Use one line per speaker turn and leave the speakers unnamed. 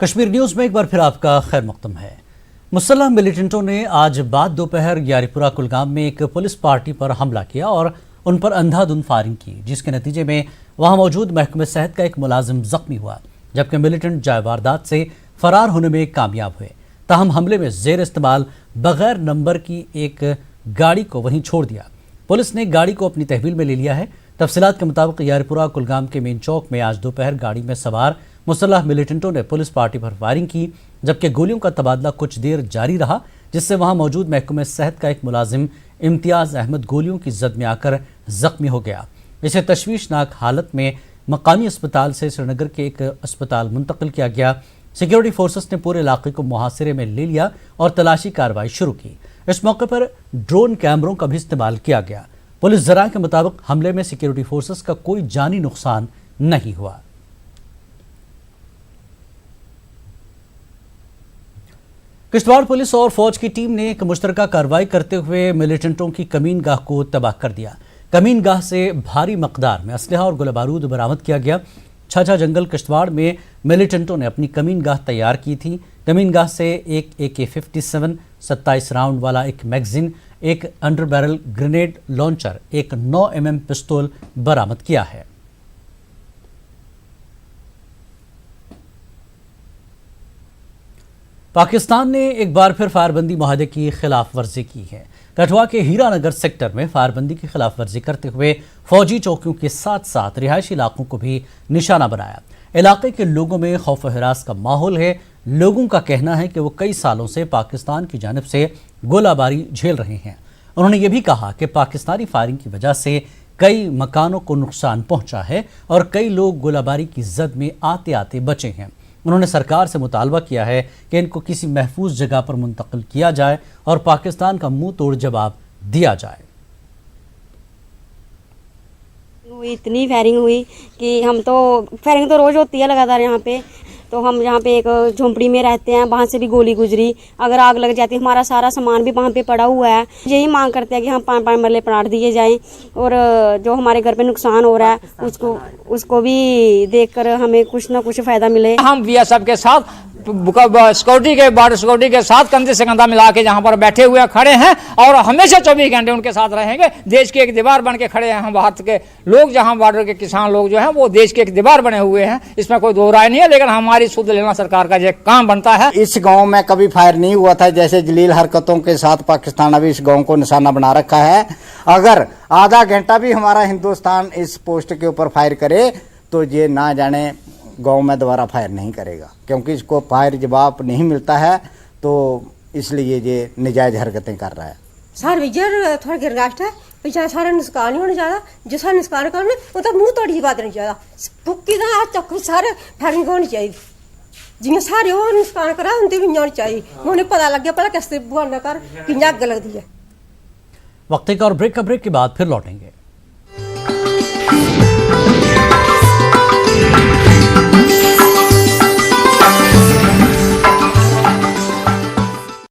Kashmir news में एक बार फिर आपका खैर मकदम है। मुसल्लह मिलिटेंटों ने आज बाद दोपहर यारीपुरा कुलगाम में एक पुलिस पार्टी पर हमला किया और उन पर अंधाधुंध फायरिंग की, जिसके नतीजे में वहां मौजूद महकमे सेहत का एक मुलाजिम जख्मी हुआ, जबकि मिलिटेंट जाए वारदात से फरार होने में कामयाब हुए। ताहम हमले में जेर इस्तेमाल बगैर नंबर की एक गाड़ी को वहीं छोड़ दिया। पुलिस ने गाड़ी को अपनी तहवील में ले लिया है। तफसीलात के मुताबिक यारीपुरा कुलगाम के मेन चौक में आज दोपहर गाड़ी में सवार मुसल्लह मिलिटेंटों ने पुलिस पार्टी पर फायरिंग की, जबकि गोलियों का तबादला कुछ देर जारी रहा, जिससे वहां मौजूद महकमे सेहत का एक मुलाजिम इम्तियाज अहमद गोलियों की जद में आकर जख्मी हो गया। इसे तशवीशनाक हालत में मकामी अस्पताल से श्रीनगर के एक अस्पताल मुंतकिल किया गया। सिक्योरिटी फोर्सेस ने पूरे इलाके को मुहासिरे में ले लिया और तलाशी कार्रवाई शुरू की। इस मौके पर ड्रोन कैमरों का भी इस्तेमाल किया गया। पुलिस जराये के मुताबिक हमले में सिक्योरिटी फोर्सेस का कोई जानी नुकसान नहीं हुआ। किश्तवाड़ पुलिस और फौज की टीम ने एक मुश्तरका कार्रवाई करते हुए मिलिटेंटों की कमीनगाह को तबाह कर दिया। कमीनगाह से भारी मकदार में असलहा और गोला बारूद बरामद किया गया। छाछा जंगल किश्तवाड़ में मिलिटेंटों ने अपनी कमीनगाह तैयार की थी। कमीनगाह से एक AK-57 27 राउंड वाला एक मैगजीन, एक अंडर बैरल ग्रेनेड लॉन्चर, एक 9 mm पिस्तौल बरामद किया है। पाकिस्तान ने एक बार फिर फायरबंदी मुआहदे की खिलाफ वर्जी की है। कठुआ के हीरानगर सेक्टर में फायरबंदी की खिलाफ वर्जी करते हुए फौजी चौकियों के साथ साथ रिहायशी इलाकों को भी निशाना बनाया। इलाके के लोगों में खौफ हरास का माहौल है। लोगों का कहना है कि वो कई सालों से पाकिस्तान की जानिब से गोलाबारी झेल रहे हैं। उन्होंने ये भी कहा कि पाकिस्तानी फायरिंग की वजह से कई मकानों को नुकसान पहुंचा है और कई लोग गोलाबारी की जद में आते आते बचे हैं। उन्होंने सरकार से मुतालबा किया है कि इनको किसी महफूज जगह पर मुंतकिल किया जाए और पाकिस्तान का मुंह तोड़ जवाब दिया जाए।
इतनी फायरिंग हुई कि फायरिंग तो रोज होती है लगातार यहाँ पे। तो हम यहाँ पे एक झोंपड़ी में रहते हैं, वहाँ से भी गोली गुजरी। अगर आग लग जाती है, हमारा सारा सामान भी वहाँ पे पड़ा हुआ है। यही मांग करते हैं कि हम 5-5 मरले प्लाट दिए जाएं और जो हमारे घर पे नुकसान हो रहा है उसको भी देखकर हमें कुछ ना कुछ फायदा मिले।
हम BSF के साथ सिक्योरिटी के बॉर्डर सिक्योरिटी के साथ कंधे से कंधा मिला के जहाँ पर बैठे हुए खड़े हैं और हमेशा 24 घंटे उनके साथ रहेंगे। देश की एक दीवार बन के खड़े हैं हम भारत के लोग, जहाँ बॉर्डर के किसान लोग जो हैं वो देश की एक दीवार बने हुए हैं, इसमें कोई दो राय नहीं है। लेकिन हमारी सुध लेना सरकार का जो काम बनता है।
इस गांव में कभी फायर नहीं हुआ था, जैसे जलील हरकतों के साथ पाकिस्तान अभी इस गांव को निशाना बना रखा है। अगर आधा घंटा भी हमारा हिंदुस्तान इस पोस्ट के ऊपर फायर करे तो ये ना जाने गांव में दोबारा फायर नहीं करेगा, क्योंकि इसको फायर जवाब नहीं मिलता है, तो इसलिए ये निजायज हरकतें कर रहा है।
सर विजय थोड़ा गिरगास्ट है, बेचारा सारा नुकसान ही होने ज्यादा जिस नुकसान करने वो तो मुंह तोड़ी बात नहीं ज्यादा भुक्की का चक्कर सारे फायरिंग होनी चाहिए। जियां सारे हो नुकसान करा उनकी भी होनी चाहिए। उन्हें पता लग गया पहले कैसे बुआना कर कि अग लगती है।
वक्त का और ब्रेक के बाद फिर लौटेंगे।